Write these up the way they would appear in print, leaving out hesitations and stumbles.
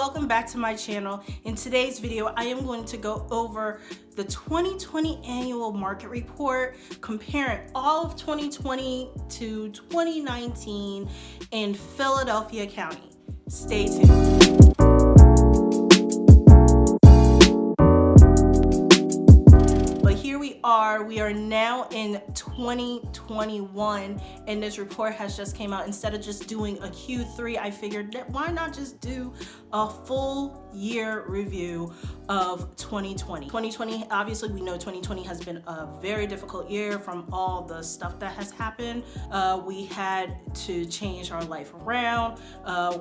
welcome back to my channel. In today's video, I am going to go over the 2020 annual market report, comparing all of 2020 to 2019 in Philadelphia County. Stay tuned. We are now in 2021 and this report has just came out. Instead of just doing a Q3, I figured that why not just do a full year review of 2020. 2020, obviously we know 2020 has been a very difficult year from all the stuff that has happened. We had to change our life around,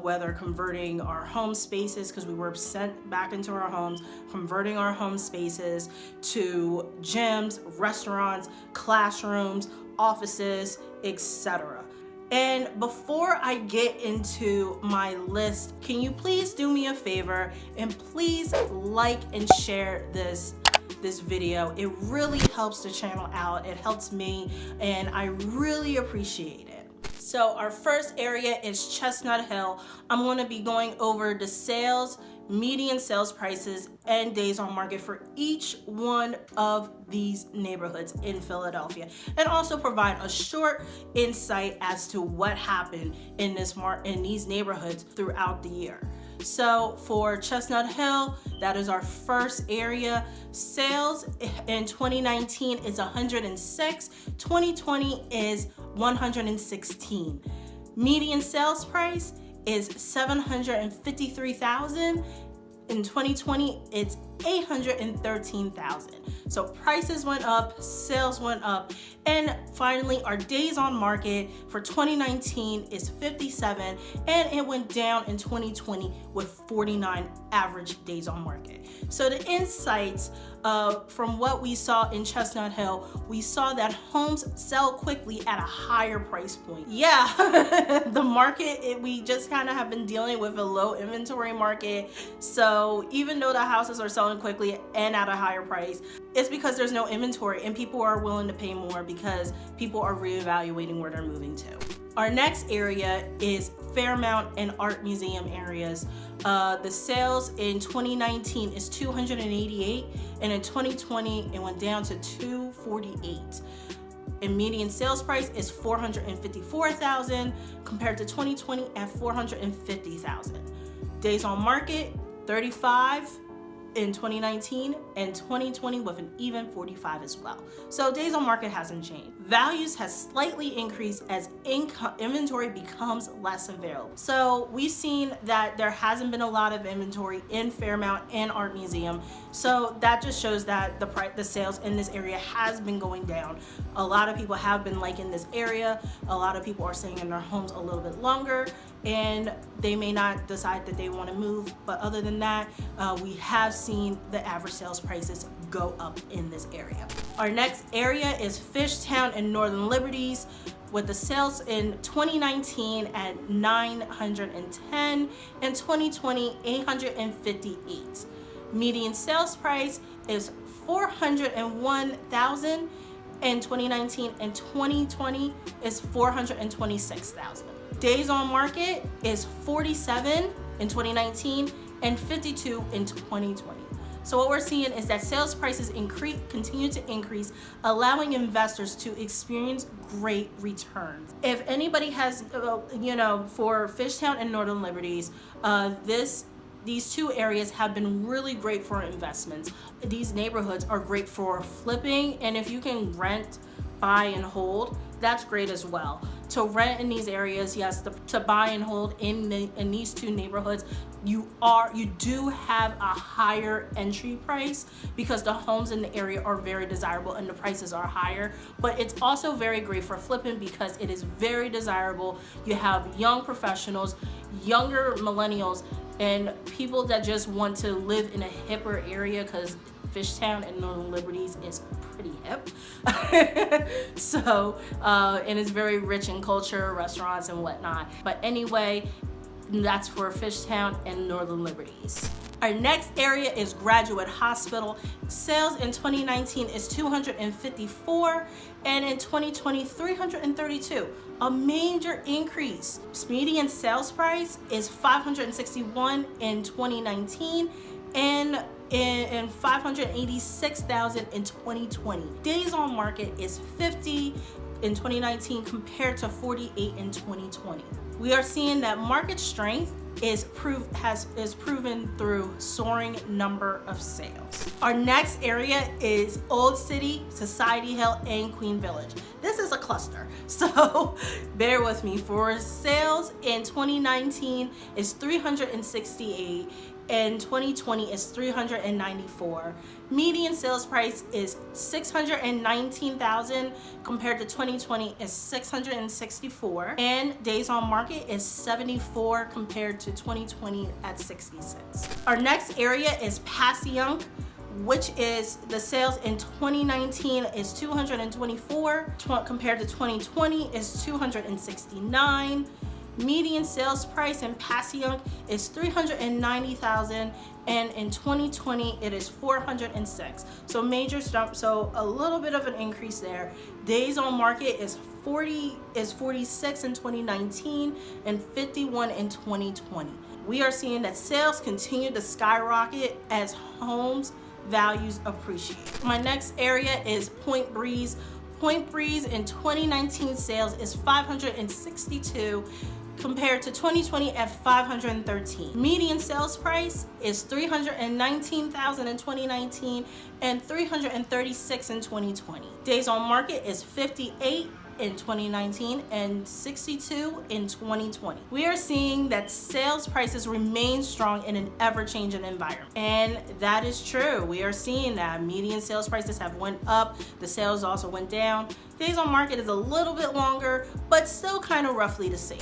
whether converting our home spaces, because we were sent back into our homes, converting our home spaces to gyms, restaurants, classrooms, offices, etc. And before I get into my list, can you please do me a favor and please like and share this video. It really helps the channel out. It helps me and I really appreciate it. So our first area is Chestnut Hill. I'm going to be going over the sales, median sales prices, and days on market for each one of these neighborhoods in Philadelphia, and also provide a short insight as to what happened in these neighborhoods throughout the year. So for Chestnut Hill, that is our first area. Sales in 2019 is 106, 2020 is 116. Median sales price is 753,000. In 2020, it's 813,000. So prices went up, sales went up, and finally our days on market for 2019 is 57, and it went down in 2020 with 49 average days on market. So the insights from what we saw in Chestnut Hill, we saw that homes sell quickly at a higher price point. Yeah, the market, we just kind of have been dealing with a low inventory market. So even though the houses are selling quickly and at a higher price, it's because there's no inventory and people are willing to pay more because people are reevaluating where they're moving to. Our next area is Fairmount and Art Museum areas. The sales in 2019 is 288, and in 2020 it went down to 248. And median sales price is 454,000 compared to 2020 at 450,000. Days on market 35 in 2019 and 2020 with an even 45 as well. So days on market hasn't changed. Values has slightly increased as inventory becomes less available. So we've seen that there hasn't been a lot of inventory in Fairmount and Art Museum. So that just shows that the sales in this area has been going down. A lot of people have been liking this area. A lot of people are staying in their homes a little bit longer, and they may not decide that they want to move. But other than that, we have seen the average sales prices go up in this area. Our next area is Fishtown and Northern Liberties, with the sales in 2019 at 910 and 2020 858. Median sales price is 401,000 in 2019 and 2020 is 426,000. Days on market is 47 in 2019 and 52 in 2020. So what we're seeing is that sales prices continue to increase, allowing investors to experience great returns. If anybody has, for Fishtown and Northern Liberties, these two areas have been really great for investments. These neighborhoods are great for flipping, and if you can rent, buy, and hold, that's great as well. To rent in these areas, yes, to buy and hold in these two neighborhoods, you do have a higher entry price because the homes in the area are very desirable and the prices are higher. But it's also very great for flipping because it is very desirable. You have young professionals, younger millennials, and people that just want to live in a hipper area, because Fishtown and Northern Liberties is pretty hip. So, and it's very rich in culture, restaurants, and whatnot. But anyway, that's for Fishtown and Northern Liberties. Our next area is Graduate Hospital. Sales in 2019 is 254, and in 2020, 332. A major increase. Median sales price is $561 in 2019, and 586,000 in 2020. Days on market is 50 in 2019 compared to 48 in 2020. We are seeing that market strength is proven through soaring number of sales. Our next area is Old City, Society Hill, and Queen Village. This is a cluster, so bear with me. For sales in 2019 is 368. In 2020 is 394. Median sales price is 619,000 compared to 2020 is 664. And days on market is 74 compared to 2020 at 66. Our next area is Passyunk, which is the sales in 2019 is 224 compared to 2020 is 269. Median sales price in Passyunk is $390,000, and in 2020 it is 406. So major jump, so a little bit of an increase there. Days on market is 46 in 2019 and 51 in 2020. We are seeing that sales continue to skyrocket as homes values appreciate. My next area is Point Breeze. Point Breeze in 2019 sales is 562 compared to 2020 at 513. Median sales price is 319,000 in 2019 and 336 in 2020. Days on market is 58 in 2019 and 62 in 2020. We are seeing that sales prices remain strong in an ever-changing environment. And that is true. We are seeing that median sales prices have went up. The sales also went down. Days on market is a little bit longer, but still kind of roughly the same.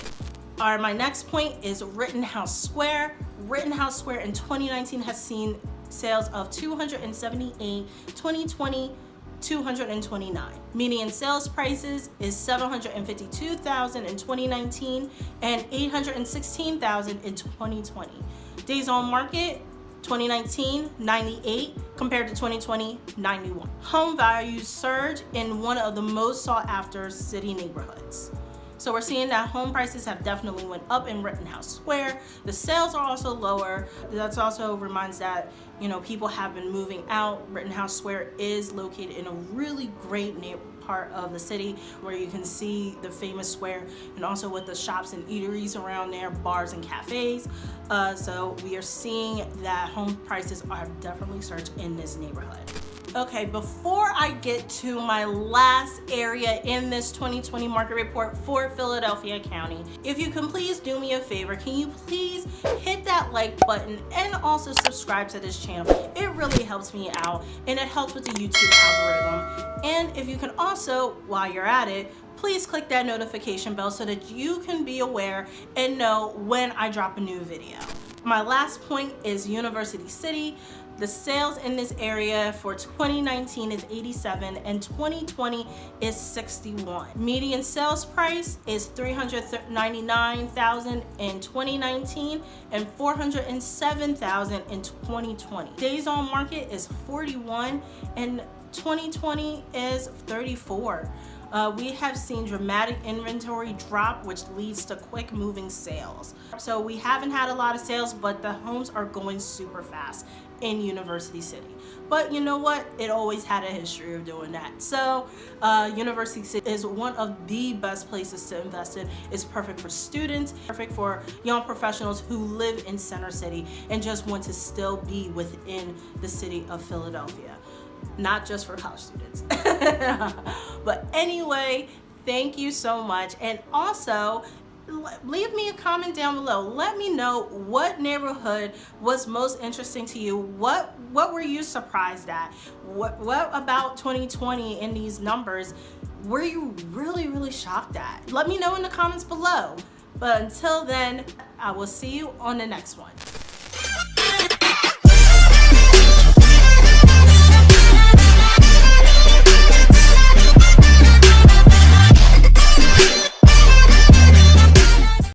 All right, my next point is Rittenhouse Square. Rittenhouse Square in 2019 has seen sales of 278, 2020, 229. Median sales prices is 752,000 in 2019 and 816,000 in 2020. Days on market 2019 98 compared to 2020 91. Home values surge in one of the most sought after city neighborhoods. So we're seeing that home prices have definitely went up in Rittenhouse Square. The sales are also lower. That's also reminds that, people have been moving out. Rittenhouse Square is located in a really great part of the city where you can see the famous square and also with the shops and eateries around there, bars and cafes. So we are seeing that home prices are definitely surged in this neighborhood. Okay, before I get to my last area in this 2020 market report for Philadelphia County, if you can please do me a favor, can you please hit that like button and also subscribe to this channel? It really helps me out and it helps with the YouTube algorithm. And if you can also, while you're at it, please click that notification bell so that you can be aware and know when I drop a new video. My last point is University City. The sales in this area for 2019 is 87 and 2020 is 61. Median sales price is 399,000 in 2019 and 407,000 in 2020. Days on market is 41 and 2020 is 34. We have seen dramatic inventory drop, which leads to quick moving sales. So we haven't had a lot of sales, but the homes are going super fast in University City. But you know what? It always had a history of doing that. So University City is one of the best places to invest in. It's perfect for students, perfect for young professionals who live in Center City and just want to still be within the city of Philadelphia. Not just for college students. But anyway, thank you so much. And also, leave me a comment down below. Let me know what neighborhood was most interesting to you. What were you surprised at? What about 2020 in these numbers were you really, really shocked at? Let me know in the comments below. But until then, I will see you on the next one.